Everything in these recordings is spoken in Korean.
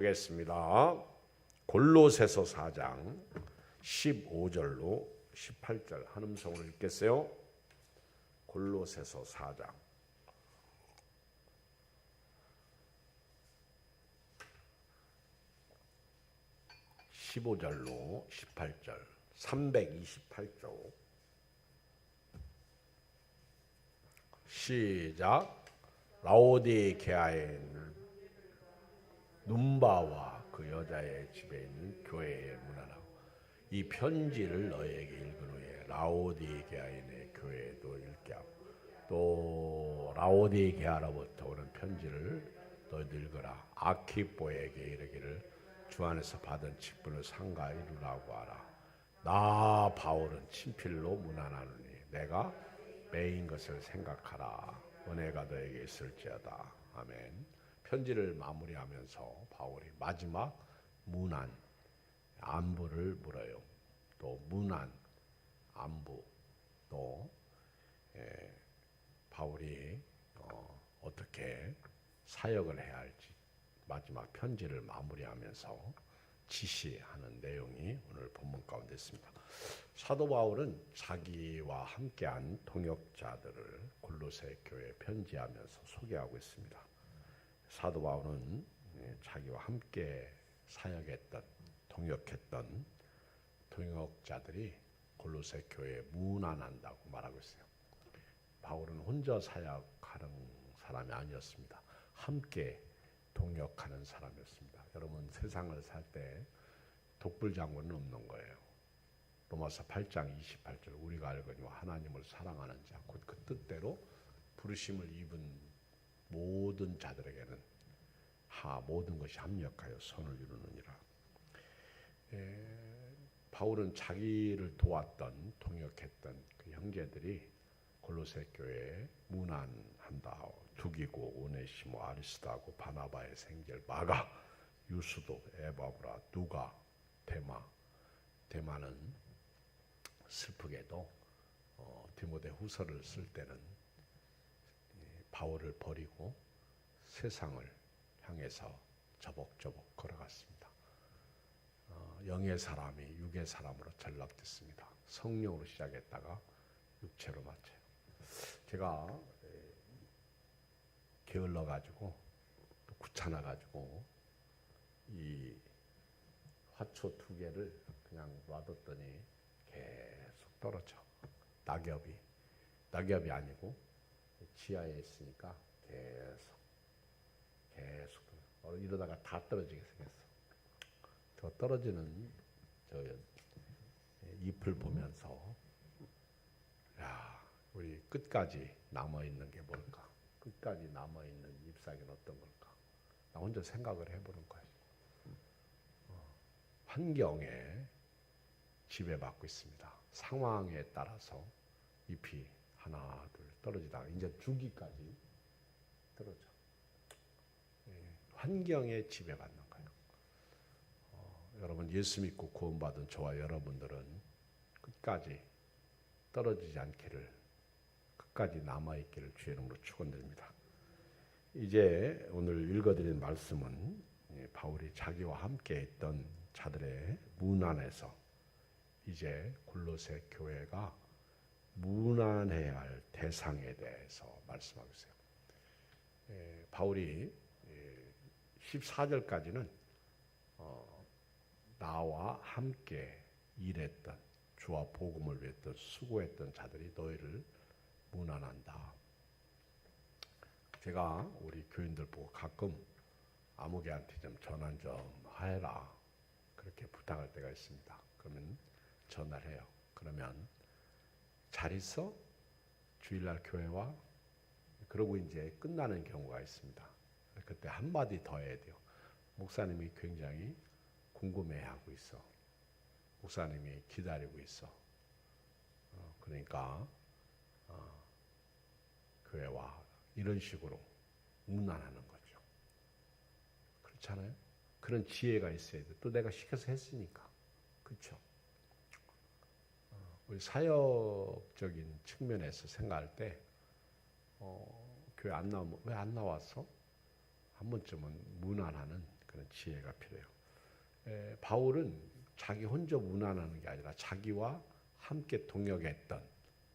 하겠습니다. 골로새서 4장 15절로 18절 한 음성으로 읽겠어요. 골로새서 4장 15절로 18절 328쪽 시작. 라오디게아에 있는 눈바와 그 여자의 집에 있는 교회에 문안하고 이 편지를 너에게 읽은 후에 라오디게아인의 교회에도 읽게 하고 또 라오디게아로부터 오는 편지를 너희도 읽어라. 아키뽀에게 이르기를 주 안에서 받은 직분을 상가 이루라고 하라. 나 바울은 친필로 문안하노니 내가 매인 것을 생각하라. 은혜가 너에게 있을지어다. 아멘. 편지를 마무리하면서 바울이 마지막 문안, 안부를 물어요. 또 문안, 안부, 또 바울이 어떻게 사역을 해야 할지 마지막 편지를 마무리하면서 지시하는 내용이 오늘 본문 가운데 있습니다. 사도 바울은 자기와 함께한 동역자들을 골로새 교회에 편지하면서 소개하고 있습니다. 사도 바울은 자기와 함께 사역했던, 동역했던 동역자들이 골로새 교회에 문안한다고 말하고 있어요. 바울은 혼자 사역하는 사람이 아니었습니다. 함께 동역하는 사람이었습니다. 여러분, 세상을 살 때 독불장군은 없는 거예요. 로마서 8장 28절 우리가 알거니와 하나님을 사랑하는 자 곧 그 뜻대로 부르심을 입은 모든 자들에게는 모든 것이 합력하여 선을 이루느니라. 바울은 자기를 도왔던 동역했던 그 형제들이 골로새 교회에 문안한다. 두기고 오네시모 아리스도하고 바나바의 생젤 마가 유수도 에바브라 누가 데마는 슬프게도 디모데 후서를 쓸 때는 바울을 버리고 세상을 향해서 저벅저벅 걸어갔습니다. 영의 사람이 육의 사람으로 전락됐습니다. 성령으로 시작했다가 육체로 마쳐요. 제가 게을러 가지고 또 귀찮아 가지고 이 화초 2개를 그냥 놔뒀더니 계속 떨어져. 낙엽이 아니고 지하에 있으니까 계속 이러다가 다 떨어지게 생겼어. 저 떨어지는 저 잎을 보면서 야, 우리 끝까지 남아있는 게 뭘까? 끝까지 남아있는 잎사귀는 어떤 걸까? 나 혼자 생각을 해보는 거예요. 환경에 지배받고 있습니다. 상황에 따라서 잎이 하나, 둘 떨어지다가 이제 주기까지 떨어져. 환경에 지배받는 거예요. 여러분 예수 믿고 구원받은 저와 여러분들은 끝까지 떨어지지 않기를, 끝까지 남아있기를 주의 이름으로 축원드립니다. 이제 오늘 읽어드린 말씀은 바울이 자기와 함께 있던 자들의 문안에서 이제 골로새 교회가 문안해야 할 대상에 대해서 말씀하고 있어요. 바울이 14절까지는 나와 함께 일했던, 주와 복음을 위했던, 수고했던 자들이 너희를 문안한다. 제가 우리 교인들 보고 가끔 아무개한테 좀 전화 좀 해라 그렇게 부탁할 때가 있습니다. 그러면 전화를 해요. 그러면 잘 있어? 주일날 교회 와? 그러고 이제 끝나는 경우가 있습니다. 그때 한마디 더 해야 돼요. 목사님이 굉장히 궁금해하고 있어. 목사님이 기다리고 있어. 그러니까 교회 와. 이런 식으로 문안하는 거죠. 그렇잖아요? 그런 지혜가 있어야 돼. 또 내가 시켜서 했으니까. 그렇죠? 우리 사역적인 측면에서 생각할 때 교회 안 나오면 왜 안 나왔어? 한 번쯤은 문안하는 그런 지혜가 필요해요. 바울은 자기 혼자 문안하는 게 아니라 자기와 함께 동역했던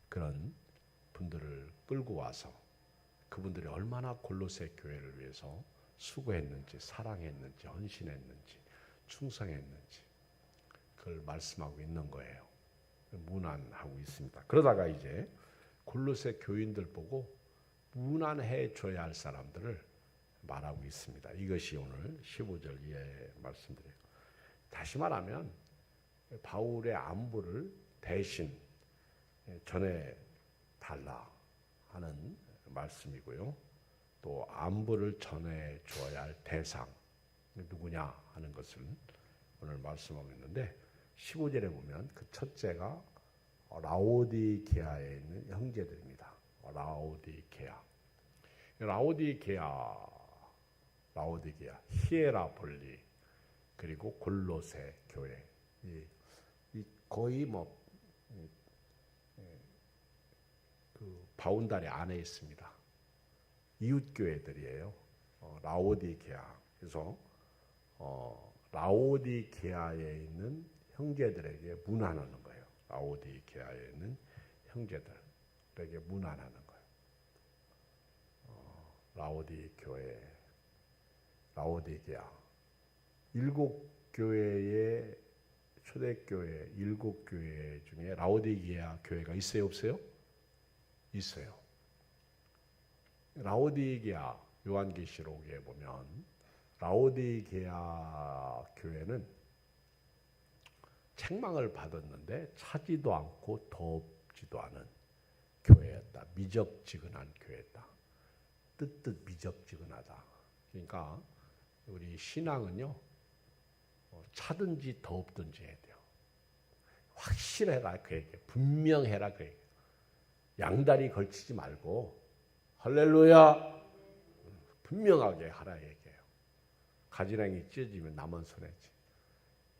그런 분들을 끌고 와서 그분들이 얼마나 골로새 교회를 위해서 수고했는지, 사랑했는지, 헌신했는지, 충성했는지 그걸 말씀하고 있는 거예요. 문안하고 있습니다. 그러다가 이제 골로새 교인들 보고 문안해 줘야 할 사람들을 말하고 있습니다. 이것이 오늘 15절 이하의 말씀드려요. 다시 말하면 바울의 안부를 대신 전해 달라 하는 말씀이고요. 또 안부를 전해 주어야 할 대상 누구냐 하는 것을 오늘 말씀하고 있는데 15절에 보면 그 첫째가 라오디게아에 있는 형제들입니다. 라오디게아, 히에라폴리 그리고 골로새 교회 거의 그 바운다리 안에 있습니다. 이웃 교회들이에요. 라오디게아. 그래서 라오디게아에 있는 형제들에게 문안하는 거예요. 라오디게아에 있는 형제들에게 문안하는 거예요. 라오디게아. 7교회의 초대교회 7교회 중에 라오디게아 교회가 있어요, 없어요? 있어요. 라오디게아 요한계시록에 보면 라오디게아 교회는 책망을 받았는데 차지도 않고 덥지도 않은 교회였다. 미적지근한 교회였다. 뜨뜻 미적지근하다. 그러니까 우리 신앙은요, 차든지 덥든지 해야 돼요. 확실해라 그 얘기예요. 분명해라 그 얘기예요. 양다리 걸치지 말고 할렐루야 분명하게 하라 얘기해요. 가지랑이 찢어지면 남은 손해지.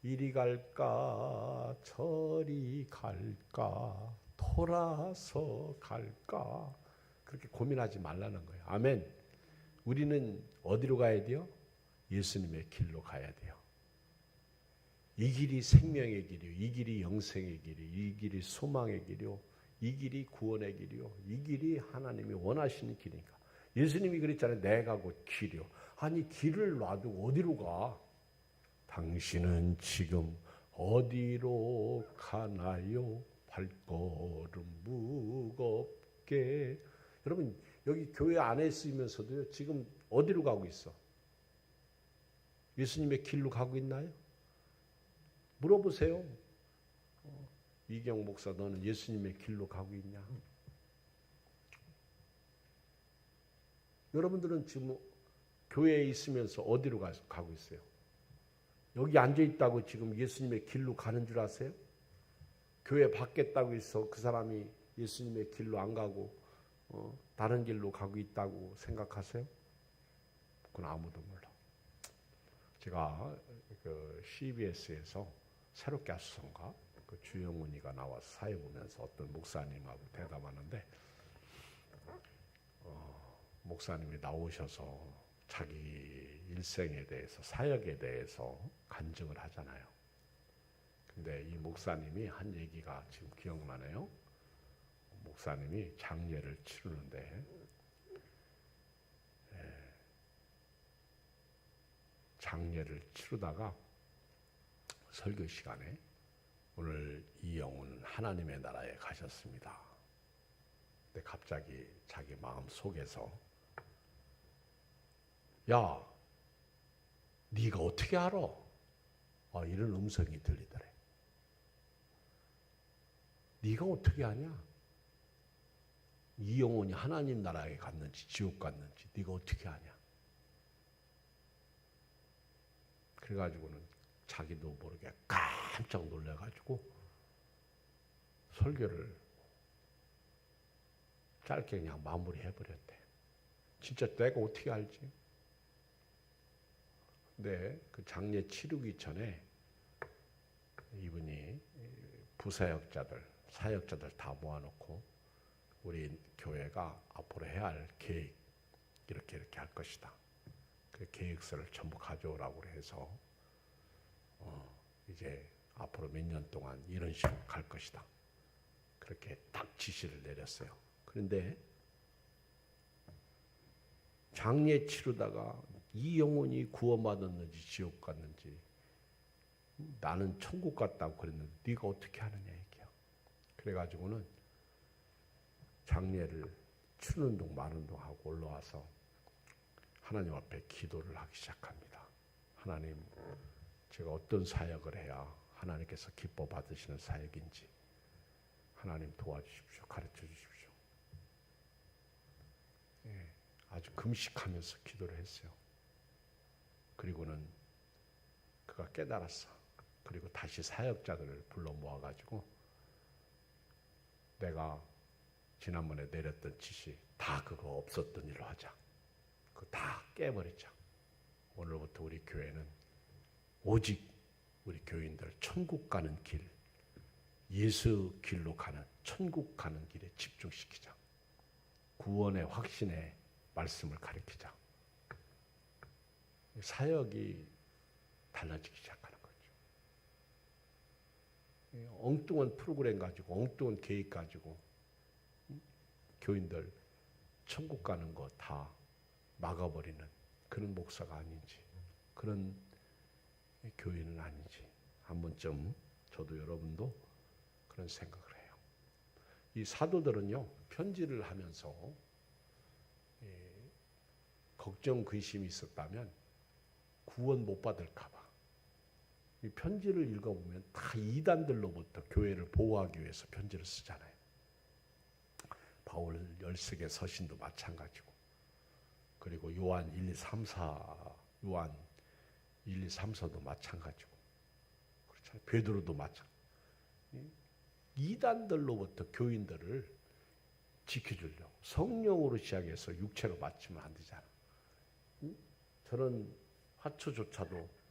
이리 갈까 저리 갈까 돌아서 갈까 그렇게 고민하지 말라는 거예요. 아멘. 우리는 어디로 가야 돼요? 예수님의 길로 가야 돼요. 이 길이 생명의 길이요, 이 길이 영생의 길이요, 이 길이 소망의 길이요, 이 길이 구원의 길이요, 이 길이 하나님이 원하시는 길이니까. 예수님이 그랬잖아요. 내가 곧 길이요. 아니 길을 놔두고 어디로 가? 당신은 지금 어디로 가나요? 발걸음 무겁게. 여러분 여기 교회 안에 있으면서도요, 지금 어디로 가고 있어? 예수님의 길로 가고 있나요? 물어보세요. 이경 목사, 너는 예수님의 길로 가고 있냐? 여러분들은 지금 교회에 있으면서 어디로 가고 있어요? 여기 앉아 있다고 지금 예수님의 길로 가는 줄 아세요? 교회 받겠다고 해서 그 사람이 예수님의 길로 안 가고 다른 길로 가고 있다고 생각하세요? 그건 아무도 몰라. 제가 그 CBS에서 새롭게 하수성가 그 주영훈이가 나와서 사회 보면서 어떤 목사님하고 대담하는데 목사님이 나오셔서 자기 일생에 대해서 사역에 대해서 간증을 하잖아요. 근데 이 목사님이 한 얘기가 지금 기억나네요. 목사님이 장례를 치르는데 장례를 치르다가 설교 시간에 오늘 이 영혼은 하나님의 나라에 가셨습니다. 근데 갑자기 자기 마음 속에서 야, 네가 어떻게 알아? 이런 음성이 들리더래. 네가 어떻게 아냐? 이 영혼이 하나님 나라에 갔는지 지옥 갔는지 네가 어떻게 아냐? 그래가지고는 자기도 모르게 깜짝 놀래가지고 설교를 짧게 그냥 마무리해버렸대. 진짜 내가 어떻게 알지? 근데 그 장례 치르기 전에 이분이 부사역자들, 사역자들 다 모아놓고 우리 교회가 앞으로 해야 할 계획 이렇게 할 것이다. 그 계획서를 전부 가져오라고 해서 이제 앞으로 몇 년 동안 이런 식으로 갈 것이다. 그렇게 딱 지시를 내렸어요. 그런데 장례 치르다가 이 영혼이 구원받았는지 지옥 갔는지 나는 천국 갔다고 그랬는데 네가 어떻게 하느냐 얘기야. 그래가지고는 장례를 추는 동 마는 동 하고 올라와서 하나님 앞에 기도를 하기 시작합니다. 하나님, 제가 어떤 사역을 해야 하나님께서 기뻐 받으시는 사역인지 하나님 도와주십시오. 가르쳐 주십시오. 예, 아주 금식하면서 기도를 했어요. 그리고는 그가 깨달았어. 그리고 다시 사역자들을 불러 모아가지고 내가 지난번에 내렸던 지시 다 그거 없었던 일로 하자. 그거 다 깨버리자. 오늘부터 우리 교회는 오직 우리 교인들 천국 가는 길, 예수 길로 가는 천국 가는 길에 집중시키자. 구원의 확신의 말씀을 가르치자. 사역이 달라지기 시작하는 거죠. 엉뚱한 프로그램 가지고 엉뚱한 계획 가지고 교인들 천국 가는 거 다 막아버리는 그런 목사가 아닌지, 그런 교인은 아닌지 한 번쯤 저도 여러분도 그런 생각을 해요. 이 사도들은요, 편지를 하면서 걱정 근심이 있었다면 구원 못 받을까 봐 이 편지를 읽어보면 다 이단들로부터 교회를 보호하기 위해서 편지를 쓰잖아요. 바울 10석의 서신도 마찬가지고, 그리고 요한 1, 2, 3, 4, 요한 1, 2, 3, 4도 마찬가지고, 그렇잖아요. 베드로도 마찬가지고. 이단들로부터 교인들을 지켜주려고 성령으로 시작해서 육체로 맞추면 안 되잖아. 저런 화초조차도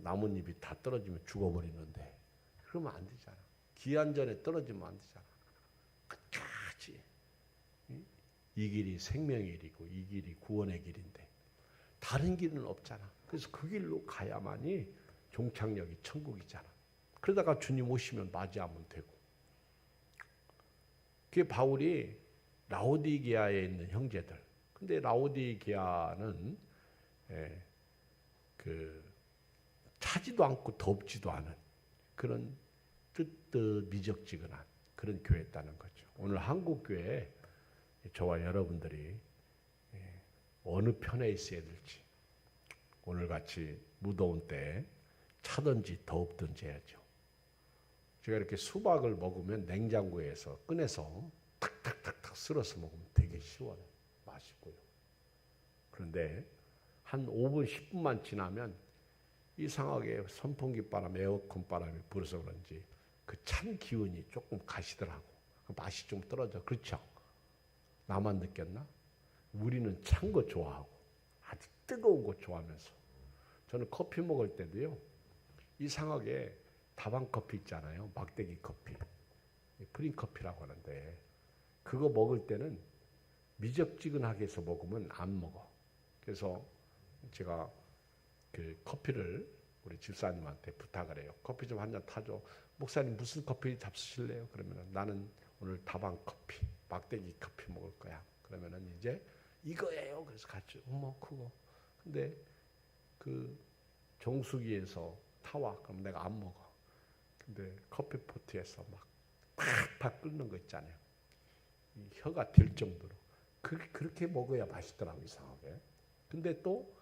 나뭇잎이 다 떨어지면 죽어버리는데 그러면 안 되잖아. 기한전에 떨어지면 안 되잖아. 끝까지. 이 길이 생명의 길이고 이 길이 구원의 길인데 다른 길은 없잖아. 그래서 그 길로 가야만이 종착역이 천국이잖아. 그러다가 주님 오시면 맞이하면 되고. 그게 바울이 라오디게아에 있는 형제들. 근데 라오디게아는 차지도 않고 덥지도 않은 그런 뜨뜻 미적지근한 그런 교회였다는 거죠. 오늘 한국 교회에 저와 여러분들이 어느 편에 있어야 될지, 오늘같이 무더운 때 차든지 더웁든지 해야죠. 제가 이렇게 수박을 먹으면 냉장고에서 꺼내서 탁탁탁탁 쓸어서 먹으면 되게 시원해요. 맛있고요. 그런데 한 5분, 10분만 지나면 이상하게 선풍기 바람, 에어컨 바람이 불어서 그런지 그 찬 기운이 조금 가시더라고. 맛이 좀 떨어져. 그렇죠? 나만 느꼈나? 우리는 찬 거 좋아하고 아주 뜨거운 거 좋아하면서, 저는 커피 먹을 때도요, 이상하게 다방 커피 있잖아요. 막대기 커피. 프린 커피라고 하는데 그거 먹을 때는 미적지근하게 해서 먹으면 안 먹어. 그래서 제가 그 커피를 우리 집사님한테 부탁을 해요. 커피 좀 한 잔 타줘. 목사님 무슨 커피 잡수실래요? 그러면 나는 오늘 다방 커피, 막대기 커피 먹을 거야. 그러면은 이제 이거예요. 그래서 같이 그거. 근데 그 정수기에서 타와. 그럼 내가 안 먹어. 근데 커피 포트에서 막 팍팍 끓는 거 있잖아요. 이 혀가 될 정도로 그렇게 먹어야 맛있더라고, 이상하게. 근데 또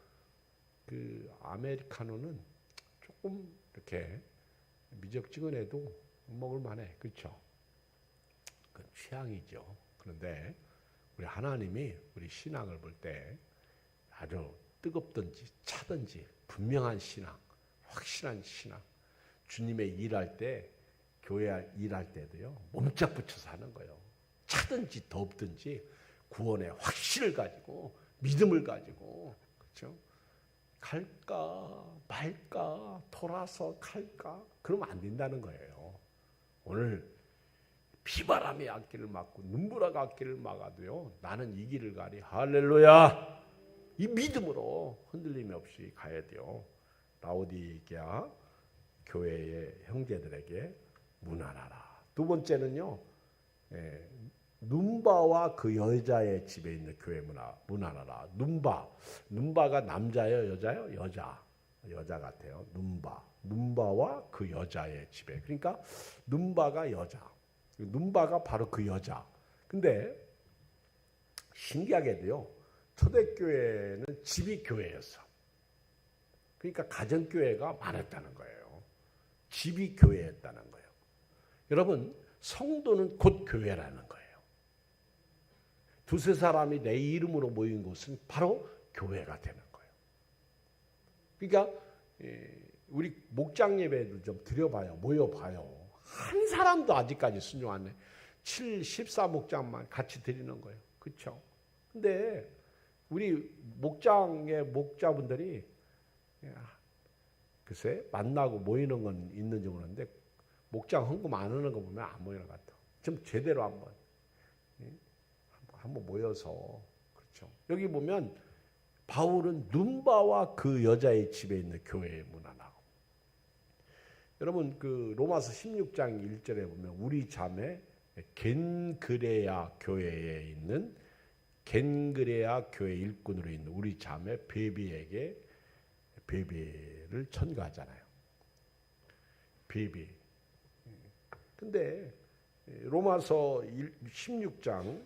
그 아메리카노는 조금 이렇게 미적지근해도 먹을 만해. 그렇죠? 그건 취향이죠. 그런데 우리 하나님이 우리 신앙을 볼 때 아주 뜨겁든지 차든지 분명한 신앙, 확실한 신앙, 주님의 일할 때, 교회 일할 때도요, 몸짝 붙여서 하는 거예요. 차든지 덥든지 구원의 확신을 가지고, 믿음을 가지고, 그렇죠? 갈까 말까, 돌아서 갈까, 그러면 안 된다는 거예요. 오늘 비바람이 앞길을 막고 눈보라가 앞길을 막아도요, 나는 이 길을 가리. 할렐루야. 이 믿음으로 흔들림이 없이 가야 돼요. 라오디게아 교회의 형제들에게 문안하라. 두 번째는요, 눈바와 그 여자의 집에 있는 교회 문안하라. 눈바가 남자예요, 여자요? 여자 같아요. 눈바와 그 여자의 집에. 그러니까 눈바가 여자. 눈바가 바로 그 여자. 근데 신기하게도요, 초대교회는 집이 교회였어. 그러니까 가정교회가 많았다는 거예요. 집이 교회였다는 거예요. 여러분, 성도는 곧 교회라는 거예요. 두세 사람이 내 이름으로 모인 곳은 바로 교회가 되는 거예요. 그러니까 우리 목장 예배도 좀 드려봐요. 모여봐요. 한 사람도 아직까지 순종 안 해. 14 목장만 같이 드리는 거예요. 그렇죠? 근데 우리 목장의 목자분들이 글쎄 만나고 모이는 건 있는지 모르는데 목장 헌금 안 하는 거 보면 안 모이는 것 같아. 좀 제대로 한번 모여서. 그렇죠? 여기 보면 바울은 눈바와 그 여자의 집에 있는 교회에 문안하고. 여러분 그 로마서 16장 1절에 보면 우리 자매 겐그레아 교회에 있는 겐그레아 교회 일꾼으로 있는 우리 자매 베비에게 베비를 천거하잖아요. 베비. 근데 로마서 16장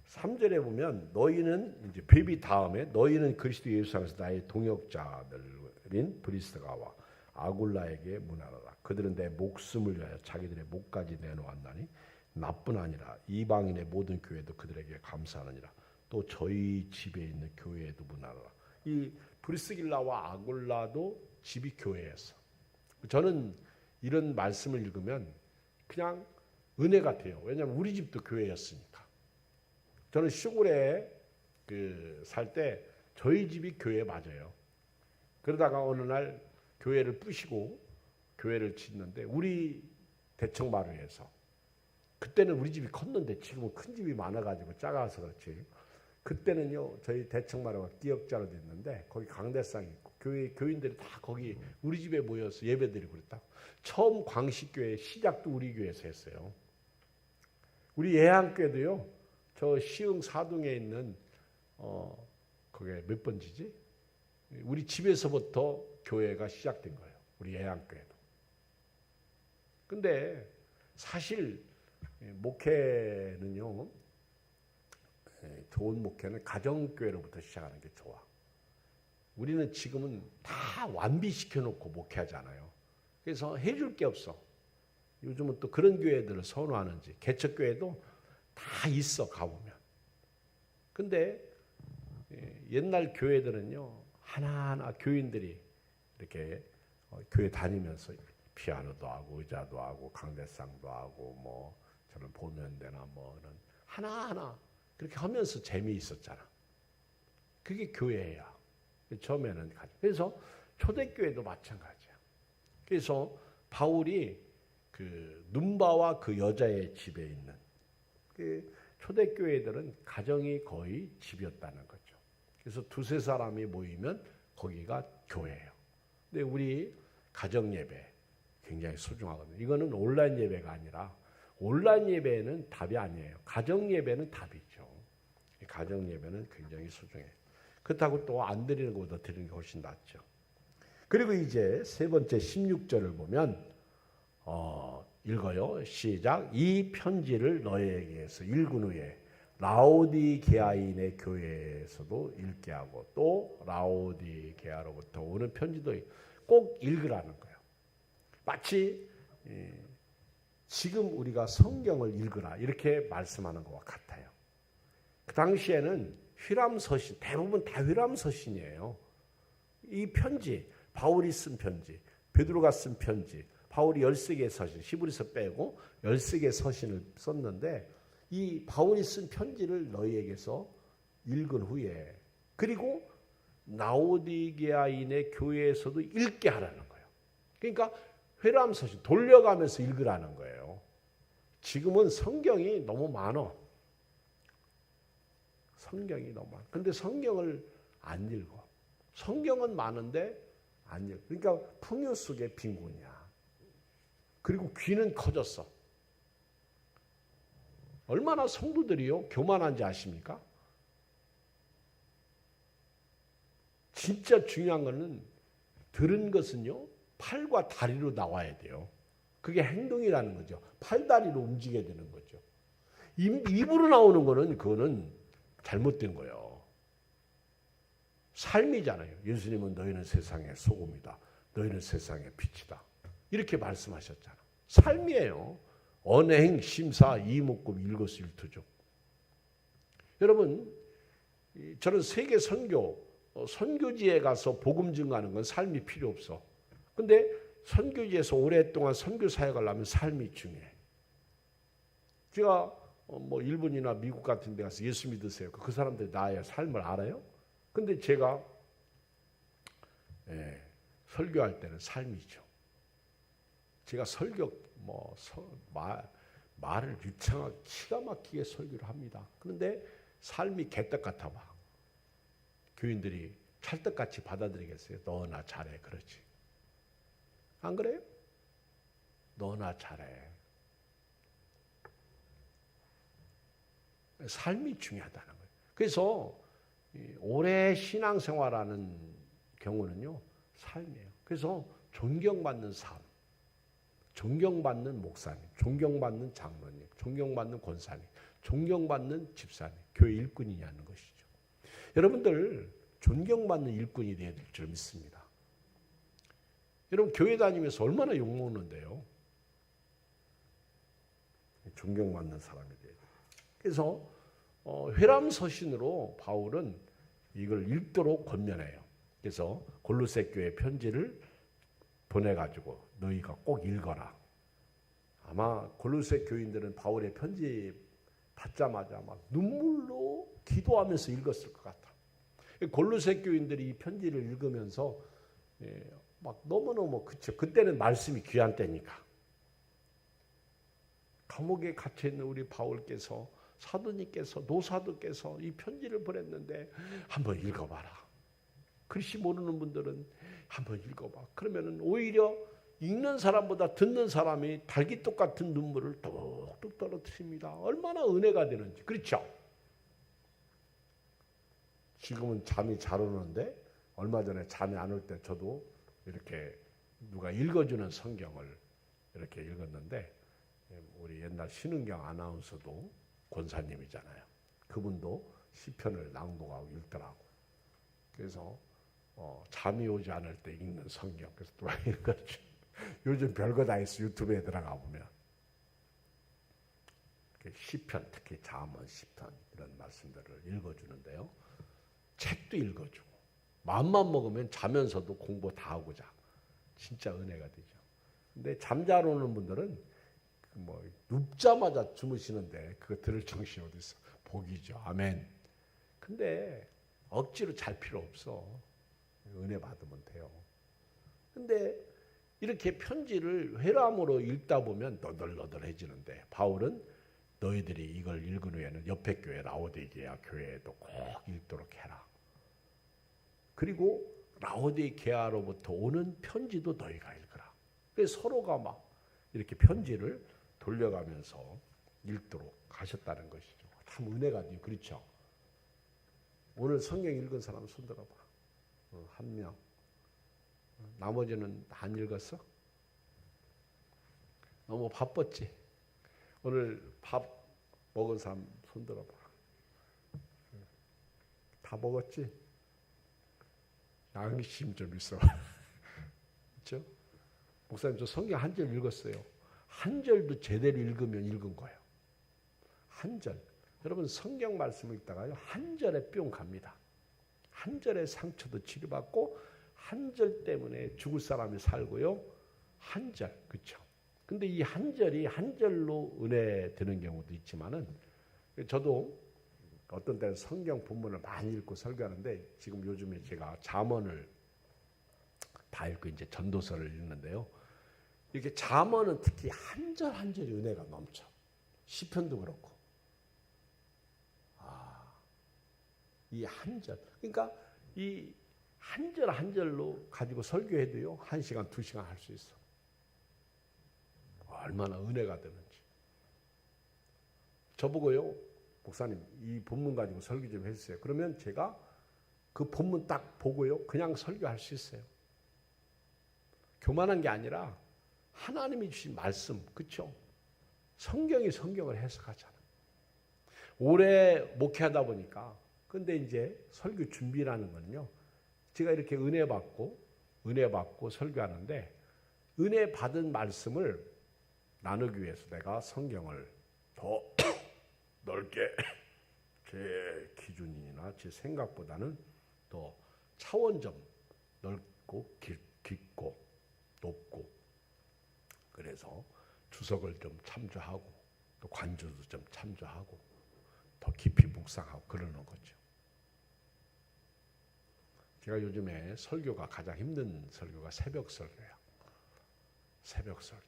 3절에 보면 너희는 이제 베비 다음에 너희는 그리스도 예수 안에서 나의 동역자들인 브리스가와 아굴라에게 문안하라. 그들은 내 목숨을 위하여 자기들의 목까지 내놓았나니 나뿐 아니라 이방인의 모든 교회도 그들에게 감사하느니라. 또 저희 집에 있는 교회에도 문안하라. 이 브리스길라와 아굴라도 집이 교회였어. 저는 이런 말씀을 읽으면 그냥 은혜 같아요. 왜냐하면 우리 집도 교회였으니까. 저는 시골에 살 때 저희 집이 교회 맞아요. 그러다가 어느 날 교회를 부시고 교회를 짓는데 우리 대청마루에서 그때는 우리 집이 컸는데 지금은 큰 집이 많아가지고 작아서 그렇지. 그때는요 저희 대청마루가 기역자로 됐는데 거기 강대상이 있고 교인들이 다 거기 우리 집에 모여서 예배드리고 그랬다. 처음 광식교회 시작도 우리 교회에서 했어요. 우리 예한교회도요. 저 시흥 사동에 있는 그게 몇 번지지? 우리 집에서부터 교회가 시작된 거예요. 우리 예한교회도. 근데 사실 목회는요. 좋은 목회는 가정교회로부터 시작하는 게 좋아. 우리는 지금은 다 완비시켜 놓고 목회하잖아요. 그래서 해줄 게 없어. 요즘은 또 그런 교회들을 선호하는지 개척교회도 다 있어 가보면. 근데 옛날 교회들은요 하나하나 교인들이 이렇게 교회 다니면서 피아노도 하고 의자도 하고 강대상도 하고 뭐 저는 보면대나 뭐는 하나하나 그렇게 하면서 재미있었잖아. 그게 교회야. 처음에는. 그래서 초대교회도 마찬가지야. 그래서 바울이 그 눈바와 그 여자의 집에 있는 그 초대교회들은 가정이 거의 집이었다는 거죠. 그래서 두세 사람이 모이면 거기가 교회예요. 근데 우리 가정 예배 굉장히 소중하거든요. 이거는 온라인 예배가 아니라 온라인 예배는 답이 아니에요. 가정 예배는 답이죠. 가정 예배는 굉장히 소중해요. 그렇다고 또 안 드리는 것보다 드리는 게 훨씬 낫죠. 그리고 이제 세 번째 16절을 보면 읽어요. 시작. 이 편지를 너희에게서 읽은 후에 라오디게아인의 교회에서도 읽게 하고 또 라오디게아로부터 오는 편지도 꼭 읽으라는 거예요. 마치 지금 우리가 성경을 읽으라 이렇게 말씀하는 것과 같아요. 그 당시에는 휘람서신, 대부분 다 휘람서신이에요. 이 편지, 바울이 쓴 편지, 베드로가 쓴 편지, 바울이 13개의 서신, 히브리서 빼고 13개의 서신을 썼는데 이 바울이 쓴 편지를 너희에게서 읽은 후에 그리고 라오디게아인의 교회에서도 읽게 하라는 거예요. 그러니까 회람서신 돌려가면서 읽으라는 거예요. 지금은 성경이 너무 많아. 성경이 너무 많아. 근데 성경을 안 읽어. 성경은 많은데 안 읽어. 그러니까 풍요 속의 빈곤이야. 그리고 귀는 커졌어. 얼마나 성도들이요 교만한지 아십니까? 진짜 중요한 거는 들은 것은요 팔과 다리로 나와야 돼요. 그게 행동이라는 거죠. 팔다리로 움직여야 되는 거죠. 입으로 나오는 거는 그거는 잘못된 거예요. 삶이잖아요. 예수님은 너희는 세상의 소금이다. 너희는 세상의 빛이다. 이렇게 말씀하셨잖아. 삶이에요. 언행, 심사, 이목구, 일거수일투족. 여러분, 저는 세계 선교지에 가서 복음 증거하는 건 삶이 필요 없어. 근데 선교지에서 오랫동안 선교 사역을 하면 삶이 중요해. 제가 뭐 일본이나 미국 같은 데 가서 예수 믿으세요. 그 사람들이 나의 삶을 알아요? 근데 제가 설교할 때는 삶이죠. 제가 말을 유창하게 기가 막히게 설교를 합니다. 그런데 삶이 개떡 같아 봐. 교인들이 찰떡같이 받아들이겠어요? 너나 잘해. 그렇지. 안 그래요? 너나 잘해. 삶이 중요하다는 거예요. 그래서 오래 신앙생활하는 경우는요. 삶이에요. 그래서 존경받는 삶, 존경받는 목사님, 존경받는 장로님, 존경받는 권사님, 존경받는 집사님, 교회 일꾼이냐는 것이죠. 여러분들 존경받는 일꾼이 되어야 될 줄 믿습니다. 여러분 교회 다니면서 얼마나 욕먹는데요. 존경받는 사람이 돼야 돼요. 그래서 회람서신으로 바울은 이걸 읽도록 권면해요. 그래서 골로새 교회 편지를 보내가지고 너희가 꼭 읽어라. 아마 골로새 교인들은 바울의 편지 받자마자 막 눈물로 기도하면서 읽었을 것 같아. 골로새 교인들이 이 편지를 읽으면서 막 너무너무 그쵸. 그때는 말씀이 귀한 때니까. 감옥에 갇혀있는 우리 바울께서 사도님께서 노사도께서 이 편지를 보냈는데 한번 읽어봐라. 글씨 모르는 분들은 한번 읽어봐. 그러면은 오히려 읽는 사람보다 듣는 사람이 달기똑 같은 눈물을 뚝뚝 떨어뜨립니다. 얼마나 은혜가 되는지. 그렇죠? 지금은 잠이 잘 오는데 얼마 전에 잠이 안 올 때 저도 이렇게 누가 읽어주는 성경을 이렇게 읽었는데 우리 옛날 신은경 아나운서도 권사님이잖아요. 그분도 시편을 낭독하고 읽더라고. 그래서 잠이 오지 않을 때 읽는 성경. 그래서 누가 읽었죠. 요즘 별거 다 있어. 유튜브에 들어가 보면. 시편, 특히 잠언, 시편 이런 말씀들을 읽어주는데요. 책도 읽어주고 마음만 먹으면 자면서도 공부 다 하고 자. 진짜 은혜가 되죠. 근데 잠잘 오는 분들은 눕자마자 주무시는데 그거 들을 정신이 어디 있어. 복이죠. 아멘. 근데 억지로 잘 필요 없어. 은혜 받으면 돼요. 근데 이렇게 편지를 회람으로 읽다 보면 너덜너덜해지는데 바울은 너희들이 이걸 읽은 후에는 옆에 교회 라오디게아 교회에도 꼭 읽도록 해라. 그리고 라오디게아로부터 오는 편지도 너희가 읽으라. 그래서 서로가 막 이렇게 편지를 돌려가면서 읽도록 하셨다는 것이죠. 참 은혜가 돼요. 그렇죠? 오늘 성경 읽은 사람 손 들어봐. 한 명. 나머지는 안 읽었어? 너무 바빴지? 오늘 밥 먹은 사람 손 들어봐. 다 먹었지? 양심 좀 있어. 그렇죠? 목사님 저 성경 한 절 읽었어요. 한 절도 제대로 읽으면 읽은 거예요. 한 절. 여러분 성경 말씀을 읽다가요. 한 절에 뿅 갑니다. 한 절의 상처도 치료받고 한 절 때문에 죽을 사람이 살고요. 한 절. 그렇죠? 근데 이 한 절이 한 절로 은혜 되는 경우도 있지만은 저도 어떤 때는 성경 본문을 많이 읽고 설교하는데 지금 요즘에 제가 잠언을 다 읽고 이제 전도서를 읽는데요. 이렇게 잠언은 특히 한 절 한 절이 은혜가 넘쳐. 시편도 그렇고. 이 한 절. 그러니까 이 한 절 한 절로 가지고 설교해도요 1시간 2시간 할 수 있어. 얼마나 은혜가 되는지. 저보고요, 목사님 이 본문 가지고 설교 좀 해주세요. 그러면 제가 그 본문 딱 보고요 그냥 설교할 수 있어요. 교만한 게 아니라 하나님이 주신 말씀, 그렇죠? 성경이 성경을 해석하잖아. 오래 목회하다 보니까, 근데 이제 설교 준비라는 건요, 제가 이렇게 은혜 받고 설교하는데, 은혜 받은 말씀을 나누기 위해서 내가 성경을 더 넓게 제 기준이나 제 생각보다는 더 차원점 넓고 깊고 높고, 그래서 주석을 좀 참조하고 또 관조도 좀 참조하고 더 깊이 묵상하고 그러는 거죠. 제가 요즘에 설교가 가장 힘든 설교가 새벽 설교야. 새벽 설교.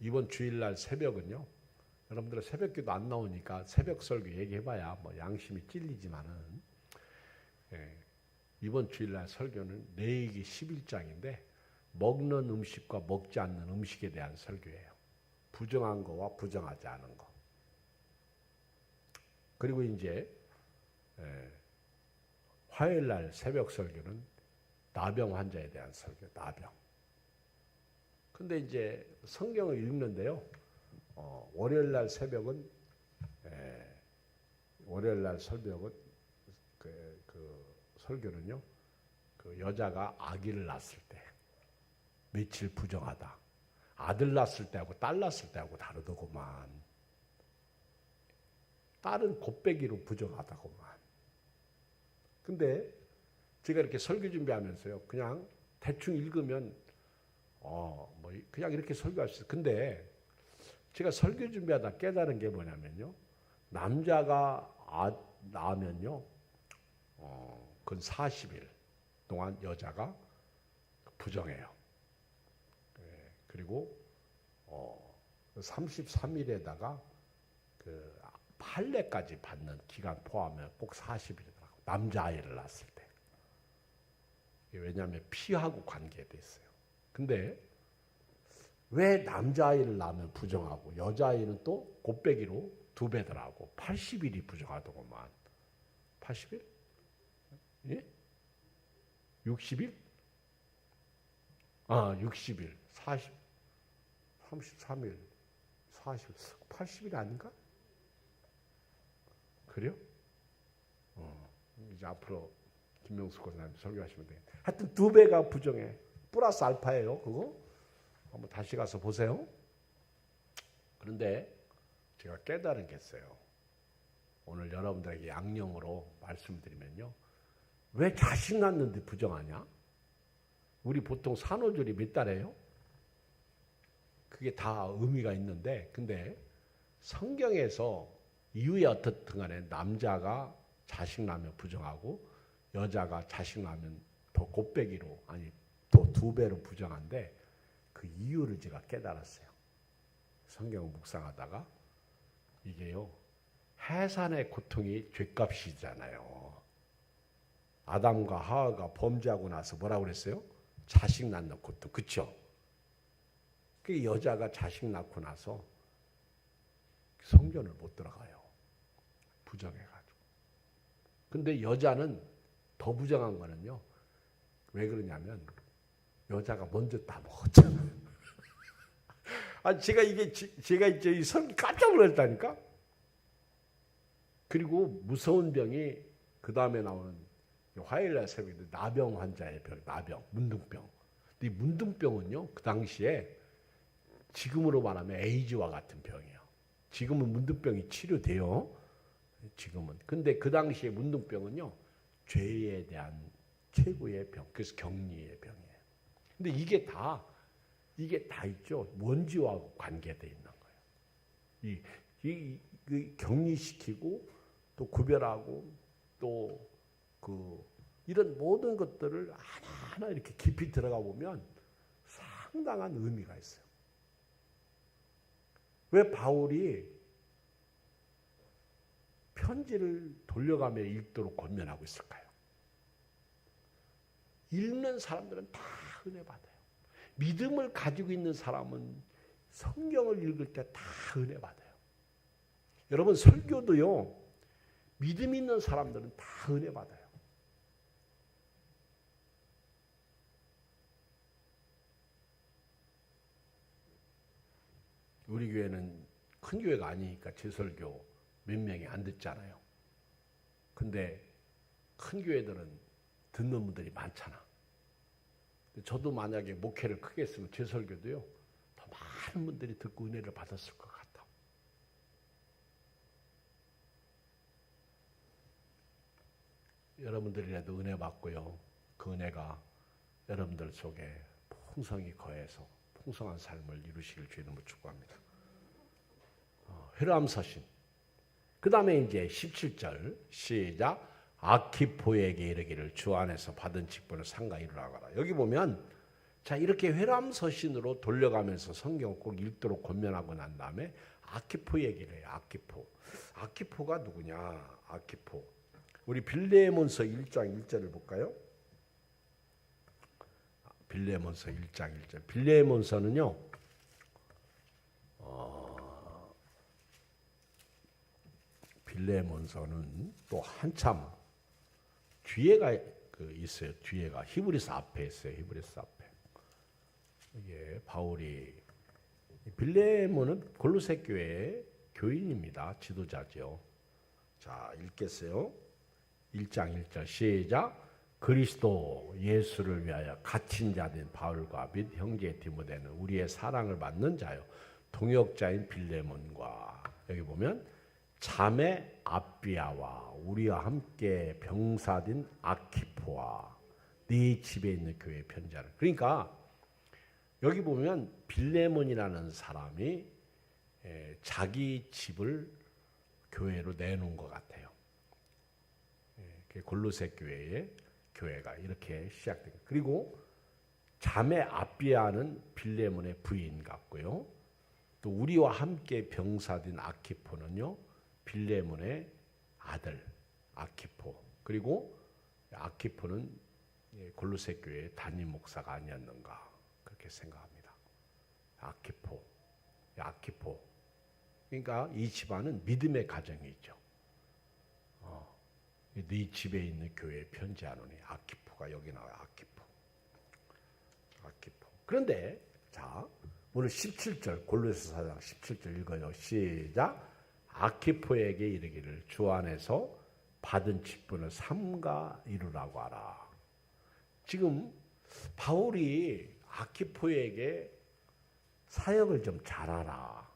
이번 주일날 새벽은요, 여러분들은 새벽기도 안 나오니까 새벽 설교 얘기해봐야 뭐 양심이 찔리지만은, 이번 주일날 설교는 레위기 11장인데 먹는 음식과 먹지 않는 음식에 대한 설교예요. 부정한 거와 부정하지 않은 거. 그리고 이제 화요일날 새벽 설교는 나병 환자에 대한 설교, 나병. 근데 이제 성경을 읽는데요, 월요일날 새벽은 월요일날 설교는 그 설교는요, 그 여자가 아기를 낳았을 때 며칠 부정하다. 아들 낳았을 때하고 딸 낳았을 때하고 다르더구만. 딸은 곱빼기로 부정하다구만. 근데 제가 이렇게 설교 준비하면서요, 그냥 대충 읽으면 뭐 그냥 이렇게 설교할 수 있어요. 근데 제가 설교 준비하다 깨달은 게 뭐냐면요, 남자가 낳으면요, 그건 40일 동안 여자가 부정해요. 그리고 33일에다가 그 판례까지 받는 기간 포함하면 꼭 40일이더라고. 남자아이를 낳았을 때. 왜냐하면 피하고 관계돼 있어요. 근데 왜 남자아이를 낳으면 부정하고 여자아이는 또 곱빼기로 2배더라고. 80일이 부정하더구만. 80일? 예? 60일? 60일. 40, 33일, 40일, 80일 아닌가? 그래요? 이제 앞으로 김명수 권사님 설교하시면 되겠네. 하여튼 2배가 부정해. 플러스 알파예요, 그거. 한번 다시 가서 보세요. 그런데 제가 깨달은 게 있어요. 오늘 여러분들에게 양념으로 말씀드리면요, 왜 자식 낳는데 부정하냐? 우리 보통 산후조리 몇 달이에요? 그게 다 의미가 있는데, 근데 성경에서 이유에 어떻든 간에 남자가 자식 낳으면 부정하고 여자가 자식 낳으면 더 곱빼기로, 아니 더 2배로 부정한데, 그 이유를 제가 깨달았어요. 성경을 묵상하다가 이게요, 해산의 고통이 죗값이잖아요. 아담과 하와가 범죄하고 나서 뭐라고 그랬어요? 자식 낳는 고통, 그렇죠? 그 여자가 자식 낳고 나서 성전을 못 들어가요. 부정해가지고. 근데 여자는 더 부정한 거는요, 왜 그러냐면 여자가 먼저 따먹었잖아. 제가 이제 이 설교 깜짝 놀랐다니까. 그리고 무서운 병이 그 다음에 나오는 화요일날 새벽에 나병 환자의 병, 나병, 문둥병. 근데 이 문둥병은요, 그 당시에 지금으로 말하면 에이즈와 같은 병이에요. 지금은 문둥병이 치료돼요. 지금은. 근데 그 당시에 문둥병은요, 죄에 대한 최고의 병, 그래서 격리의 병이에요. 근데 이게 다 있죠. 먼지와 관계되어 있는 거예요. 이 격리시키고 또 구별하고 또 이런 모든 것들을 하나하나 이렇게 깊이 들어가 보면 상당한 의미가 있어요. 왜 바울이 편지를 돌려가며 읽도록 권면하고 있을까요? 읽는 사람들은 다 은혜 받아요. 믿음을 가지고 있는 사람은 성경을 읽을 때 다 은혜 받아요. 여러분, 설교도요, 믿음 있는 사람들은 다 은혜 받아요. 우리 교회는 큰 교회가 아니니까 제 설교 몇 명이 안 듣잖아요. 근데 큰 교회들은 듣는 분들이 많잖아. 저도 만약에 목회를 크게 했으면 제 설교도요, 더 많은 분들이 듣고 은혜를 받았을 것 같아. 여러분들이라도 은혜 받고요, 그 은혜가 여러분들 속에 풍성히 거해서 풍성한 삶을 이루시길 주의 이름으로 축복합니다. 회람서신. 그 다음에 이제 17절 시작. 아키포에게 이르기를 주 안에서 받은 직분을 상가 이루라고 하라. 여기 보면 자, 이렇게 회람서신으로 돌려가면서 성경을 꼭 읽도록 권면하고 난 다음에 아키포 얘기를 해요. 아키포. 아키포가 누구냐? 아키포. 우리 빌레몬서 1장 1절을 볼까요? 빌레몬서 1장 1절. 빌레몬서는요, 빌레몬서는 또 한참 뒤에가 있어요. 뒤에가 히브리서 앞에 있어요. 히브리서 앞에. 이게 바울이 빌레몬은 골로새 교회의 교인입니다. 지도자죠. 자, 읽겠어요. 1장 1절 시작. 그리스도 예수를 위하여 갇힌 자된 바울과 및 형제 디모데는 우리의 사랑을 받는 자요 동역자인 빌레몬과, 여기 보면 자매 아비아와 우리와 함께 병사된 아키포와 네 집에 있는 교회 편지하는. 그러니까 여기 보면 빌레몬이라는 사람이 자기 집을 교회로 내놓은 것 같아요. 골로새 교회의 교회가 이렇게 시작된. 그리고 자매 아비아는 빌레몬의 부인 같고요. 또 우리와 함께 병사된 아키포는요, 빌레몬의 아들 아키포. 그리고 아키포는 골로새 교회의 담임 목사가 아니었는가 그렇게 생각합니다. 아키포. 그러니까 이 집안은 믿음의 가정이 있죠. 네 집에 있는 교회에 편지하노니. 아키포가 여기 나와요. 아키포. 그런데 자, 오늘 17절 골로새 4장 17절 읽어요. 시작. 아키포에게 이르기를 주 안에서 받은 직분을 삼가 이루라고 하라. 지금 바울이 아키포에게 사역을 좀 잘하라.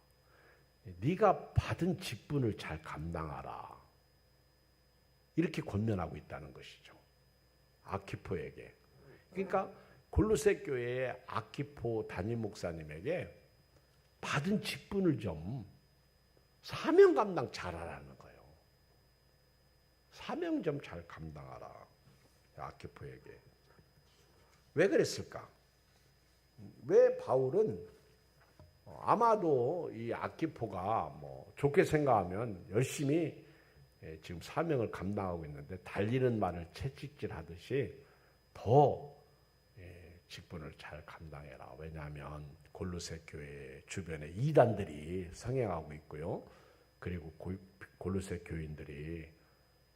네가 받은 직분을 잘 감당하라. 이렇게 권면하고 있다는 것이죠. 아키포에게. 그러니까 골로새 교회의 아키포 담임 목사님에게 받은 직분을 좀 사명 감당 잘하라는 거예요. 사명 좀 잘 감당하라. 아키포에게. 왜 그랬을까? 왜 바울은 아마도 이 아키포가 뭐 좋게 생각하면 열심히 지금 사명을 감당하고 있는데 달리는 말을 채찍질하듯이 더 직분을 잘 감당해라. 왜냐하면 골로새 교회 주변에 이단들이 성행하고 있고요. 그리고 골로새 교인들이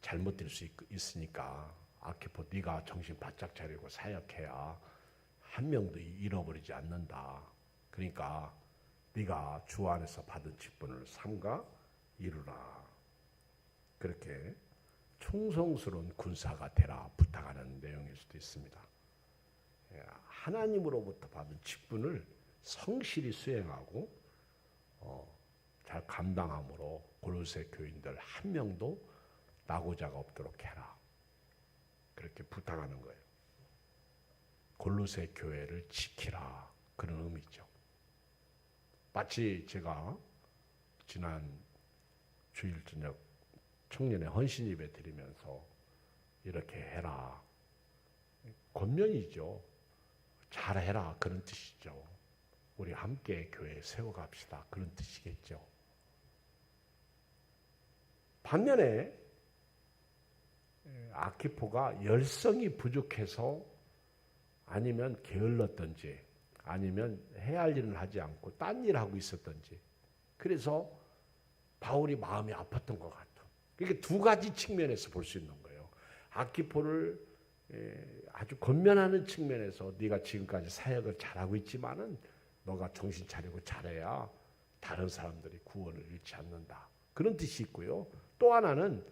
잘못될 수 있으니까 아키포 네가 정신 바짝 차리고 사역해야 한 명도 잃어버리지 않는다. 그러니까 네가 주 안에서 받은 직분을 삼가 이루라. 그렇게 충성스러운 군사가 되라 부탁하는 내용일 수도 있습니다. 하나님으로부터 받은 직분을 성실히 수행하고 잘 감당함으로 골로새 교인들 한 명도 낙오자가 없도록 해라. 그렇게 부탁하는 거예요. 골로새 교회를 지키라. 그런 의미죠. 마치 제가 지난 주일 저녁 청년의 헌신 예배 드리면서 이렇게 해라. 권면이죠. 잘해라. 그런 뜻이죠. 우리 함께 교회 세워갑시다. 그런 뜻이겠죠. 반면에 아키포가 열성이 부족해서 아니면 게을렀던지 아니면 해야 할 일은 하지 않고 딴 일을 하고 있었던지 그래서 바울이 마음이 아팠던 것 같아. 그러니까 두 가지 측면에서 볼 수 있는 거예요. 아키포를 아주 권면하는 측면에서 네가 지금까지 사역을 잘하고 있지만은 너가 정신 차리고 잘해야 다른 사람들이 구원을 잃지 않는다. 그런 뜻이 있고요. 또 하나는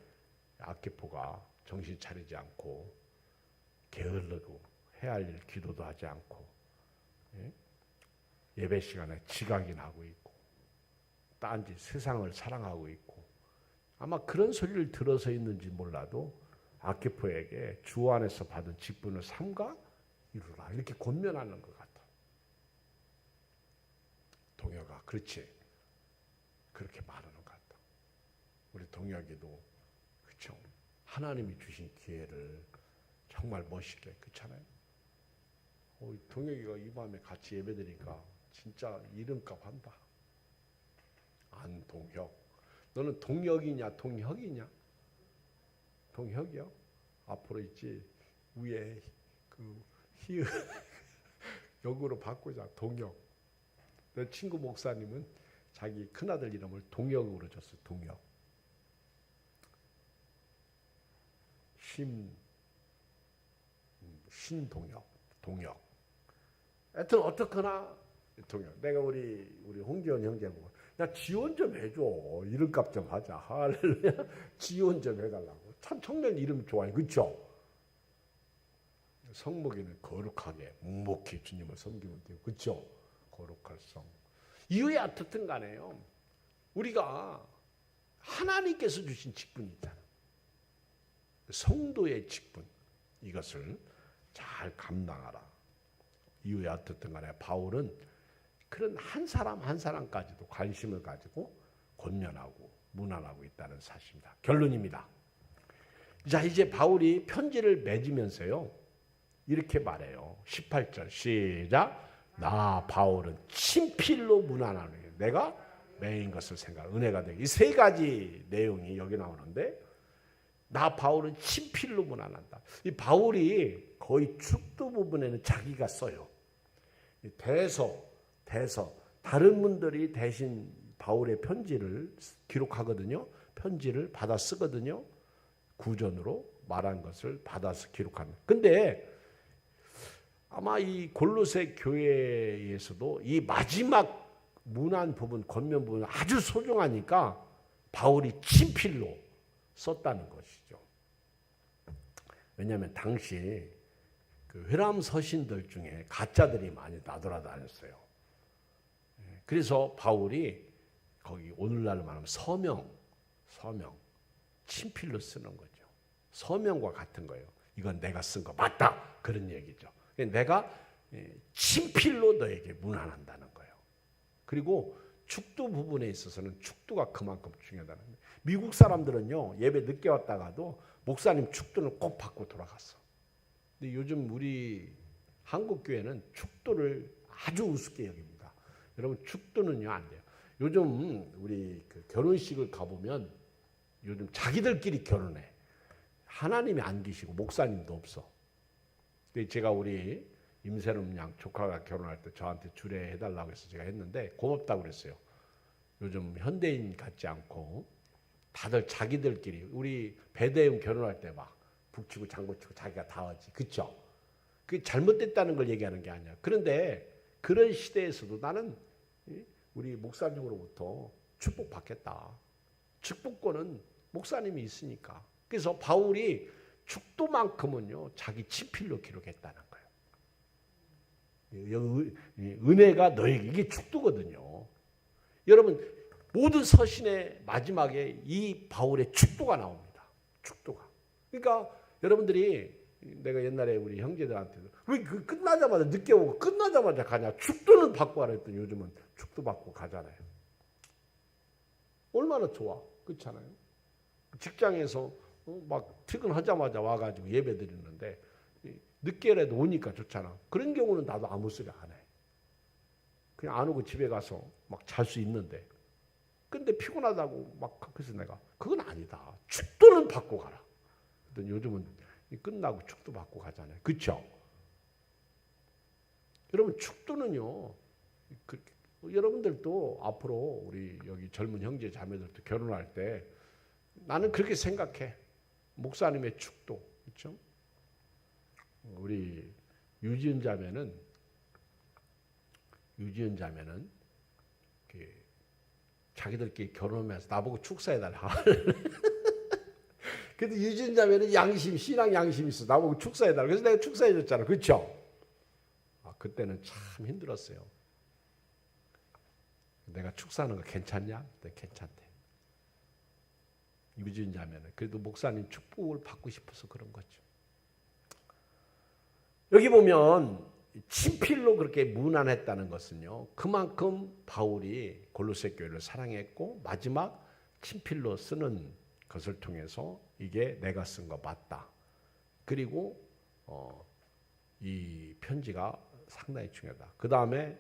아키포가 정신 차리지 않고 게을르고 해야 할 일 기도도 하지 않고 예배 시간에 지각이나 하고 있고 딴짓 세상을 사랑하고 있고 아마 그런 소리를 들어서 있는지 몰라도 아키포에게 주 안에서 받은 직분을 삼가 이루라 이렇게 권면하는 것 같아. 동혁아 그렇지 그렇게 말하는 것 같다. 우리 동혁이도 그렇죠. 하나님이 주신 기회를 정말 멋있게 그렇잖아요. 동혁이가 이 밤에 같이 예배드리니까 진짜 이름값 한다. 안동혁. 너는 동혁이냐 동혁이냐? 동혁이요? 앞으로 있지 위에 그 히읗 역으로 바꾸자. 동혁. 내 친구 목사님은 자기 큰아들 이름을 동혁으로 줬어. 동혁. 신동혁. 동혁. 하여튼 어떻거나 동혁. 내가 우리 홍기원 형제 보고 야 지원 좀 해줘. 이름값 좀 하자. 할렐루야. 지원 좀 해달라고. 참 청년 이름 좋아해. 그렇죠? 성목이는 거룩하게 묵묵히 주님을 섬기면 돼요. 그렇죠? 거룩할 성. 이유야 어떻든 간에요. 우리가 하나님께서 주신 직분이 있잖아. 성도의 직분. 이것을 잘 감당하라. 이유야 어떻든 간에 바울은 그런 한 사람 한 사람까지도 관심을 가지고 권면하고 문안하고 있다는 사실입니다. 결론입니다. 자, 이제 바울이 편지를 맺으면서요. 이렇게 말해요. 18절 시작. 나 바울은 친필로 문안하는 거예요. 내가 매인 것을 생각 은혜가 되게. 이 세 가지 내용이 여기 나오는데 나 바울은 친필로 문안한다. 이 바울이 거의 축도 부분에는 자기가 써요. 대서 다른 분들이 대신 바울의 편지를 기록하거든요. 편지를 받아 쓰거든요. 구전으로 말한 것을 받아서 기록합니다. 근데 아마 이 골로새 교회에서도 이 마지막 문안 부분, 권면 부분 아주 소중하니까 바울이 친필로 썼다는 것이죠. 왜냐하면 당시 그 회람 서신들 중에 가짜들이 많이 나돌아다녔어요. 그래서 바울이 거기 오늘날 말하면 서명, 친필로 쓰는 거죠. 서명과 같은 거예요. 이건 내가 쓴 거 맞다 그런 얘기죠. 내가 친필로 너에게 문안한다는 거예요. 그리고 축도 부분에 있어서는 축도가 그만큼 중요하다는 거예요. 미국 사람들은요 예배 늦게 왔다가도 목사님 축도는 꼭 받고 돌아갔어. 근데 요즘 우리 한국 교회는 축도를 아주 우습게 여깁니다. 여러분 축도는요 안 돼요. 요즘 우리 그 결혼식을 가보면 요즘 자기들끼리 결혼해. 하나님이 안 계시고 목사님도 없어. 제가 우리 임세롬 양 조카가 결혼할 때 저한테 주례해달라고 해서 제가 했는데 고맙다고 그랬어요. 요즘 현대인 같지 않고 다들 자기들끼리 우리 배대웅 결혼할 때 막 북치고 장구치고 자기가 다 하지. 그렇죠? 그게 잘못됐다는 걸 얘기하는 게 아니야. 그런데 그런 시대에서도 나는 우리 목사님으로부터 축복받겠다. 축복권은 목사님이 있으니까. 그래서 바울이 축도만큼은요 자기 친필로 기록했다는 거예요. 은혜가 너에게 이게 축도거든요. 여러분 모든 서신의 마지막에 이 바울의 축도가 나옵니다. 축도가. 그러니까 여러분들이 내가 옛날에 우리 형제들한테도 왜 그 끝나자마자 늦게 오고 끝나자마자 가냐. 축도는 받고 가라 했더니 요즘은 축도 받고 가잖아요. 얼마나 좋아. 그렇잖아요. 직장에서 막 퇴근하자마자 와가지고 예배 드리는데 늦게라도 오니까 좋잖아. 그런 경우는 나도 아무 소리 안 해. 그냥 안 오고 집에 가서 막 잘 수 있는데 근데 피곤하다고 막 그래서 내가 그건 아니다. 축도는 받고 가라. 그랬더니 요즘은 끝나고 축도 받고 가잖아요. 그렇죠? 여러분 축도는요. 여러분들도 앞으로 우리 여기 젊은 형제 자매들도 결혼할 때 나는 그렇게 생각해. 목사님의 축도. 그렇죠? 우리 유지은 자매는 자기들끼리 결혼하면서 나보고 축사해달라. 그래도 유지은 자매는 신앙 양심이 있어. 나보고 축사해달라. 그래서 내가 축사해줬잖아. 그렇죠? 그때는 참 힘들었어요. 내가 축사하는 거 괜찮냐? 네, 괜찮대. 유지은 자매는 그래도 목사님 축복을 받고 싶어서 그런 거죠. 여기 보면 친필로 그렇게 문안했다는 것은요. 그만큼 바울이 골로새 교회를 사랑했고 마지막 친필로 쓰는 것을 통해서 이게 내가 쓴 거 맞다. 그리고 이 편지가 상당히 중요하다. 그 다음에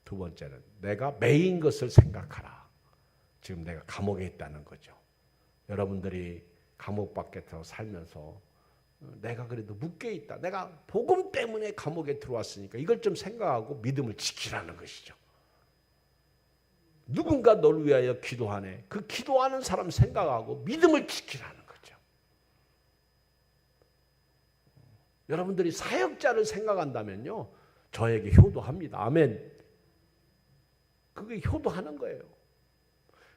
두 번째는 내가 매인 것을 생각하라. 지금 내가 감옥에 있다는 거죠. 여러분들이 감옥 밖에서 살면서 내가 그래도 묶여 있다. 내가 복음 때문에 감옥에 들어왔으니까 이걸 좀 생각하고 믿음을 지키라는 것이죠. 누군가 너를 위하여 기도하네. 그 기도하는 사람 생각하고 믿음을 지키라는 거죠. 여러분들이 사역자를 생각한다면요. 저에게 효도합니다. 아멘. 그게 효도하는 거예요.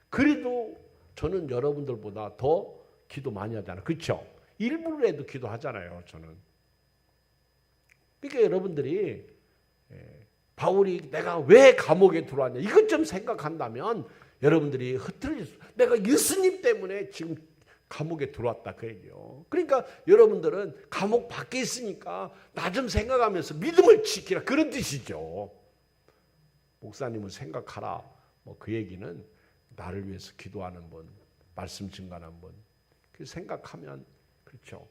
그래도 저는 여러분들보다 더 기도 많이 하잖아요. 그렇죠? 일부러라도 기도하잖아요. 저는. 그러니까 여러분들이 바울이 내가 왜 감옥에 들어왔냐 이것 좀 생각한다면 여러분들이 내가 예수님 때문에 지금 감옥에 들어왔다 그 얘기요. 그러니까 여러분들은 감옥 밖에 있으니까 나 좀 생각하면서 믿음을 지키라 그런 뜻이죠. 목사님을 생각하라. 뭐 그 얘기는 나를 위해서 기도하는 분, 말씀 증거하는 분, 그 생각하면 그렇죠.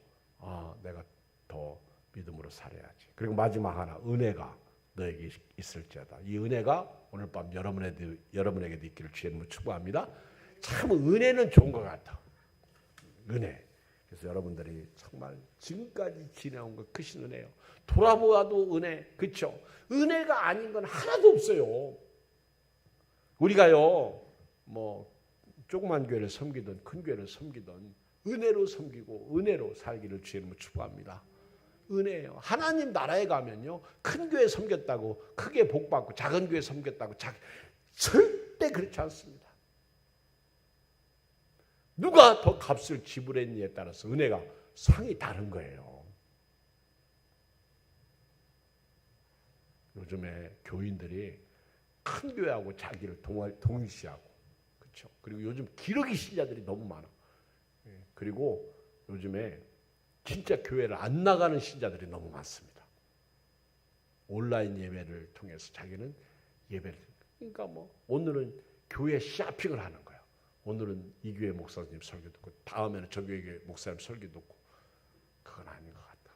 내가 더 믿음으로 살아야지. 그리고 마지막 하나, 은혜가 너에게 있을지어다. 이 은혜가 오늘 밤 여러분에게도 있기를 주의 이름으로 축복합니다. 참 은혜는 좋은 것 같아. 은혜. 그래서 여러분들이 정말 지금까지 지내온 것 크신 은혜요. 돌아보아도 은혜, 그렇죠? 은혜가 아닌 건 하나도 없어요. 우리가요, 뭐 조그만 교회를 섬기든 큰 교회를 섬기든 은혜로 섬기고 은혜로 살기를 주의 이름으로 축복합니다. 은혜예요. 하나님 나라에 가면요, 큰 교회 섬겼다고 크게 복 받고 작은 교회 섬겼다고 절대 그렇지 않습니다. 누가 더 값을 지불했느냐에 따라서 은혜가 상이 다른 거예요. 요즘에 교인들이 큰 교회하고 자기를 동일시하고, 그렇죠? 그리고 요즘 기러기 신자들이 너무 많아. 그리고 요즘에 진짜 교회를 안 나가는 신자들이 너무 많습니다. 온라인 예배를 통해서 자기는 예배를, 그러니까 뭐 오늘은 교회 쇼핑을 하는 거야. 오늘은 이 교회 목사님 설교 듣고 다음에는 저 교회 목사님 설교 듣고, 그건 아닌 것 같다.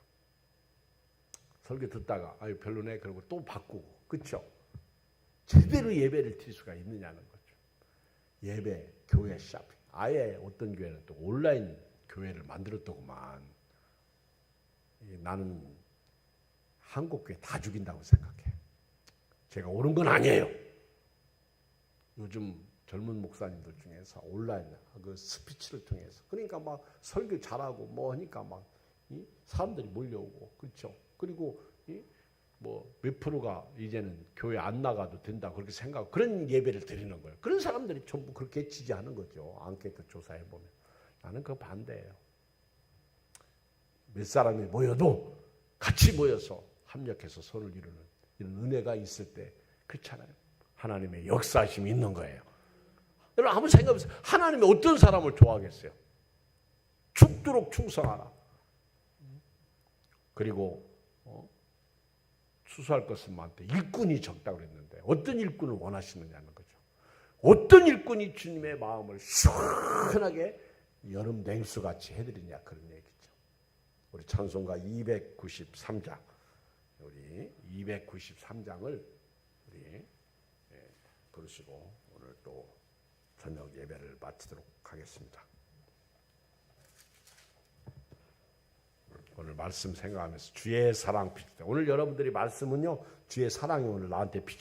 설교 듣다가 아유 별로네 그러고 또 바꾸고, 그렇죠? 제대로 예배를 드릴 수가 있느냐는 거죠. 예배, 교회 쇼핑. 아예 어떤 교회는 또 온라인 교회를 만들었더구만. 나는 한국 교회 다 죽인다고 생각해. 제가 옳은 건 아니에요. 요즘 젊은 목사님들 중에서 온라인 그 스피치를 통해서, 그러니까 막 설교 잘하고 뭐 하니까 막 사람들이 몰려오고, 그렇죠? 그리고 뭐 몇 프로가 이제는 교회 안 나가도 된다 그렇게 생각하고 그런 예배를 드리는 거예요. 그런 사람들이 전부 그렇게 지지하는 거죠. 앙케이트 조사해 보면. 나는 그거 반대예요. 몇 사람이 모여도 같이 모여서 합력해서 손을 이루는 이런 은혜가 있을 때, 그렇잖아요. 하나님의 역사심이 있는 거예요. 여러분 한번 생각해보세요. 하나님이 어떤 사람을 좋아하겠어요? 죽도록 충성하라. 그리고 수수할 것은 많대. 일꾼이 적다고 그랬는데 어떤 일꾼을 원하시느냐는 거죠. 어떤 일꾼이 주님의 마음을 시원하게 여름 냉수같이 해드리냐 그런 얘기죠. 우리 찬송가 293장, 우리 293장을 우리 부르시고 오늘 또 저녁 예배를 마치도록 하겠습니다. 오늘 말씀 생각하면서 주의 사랑 비치다. 오늘 여러분들이 말씀은요, 주의 사랑이 오늘 나한테 비치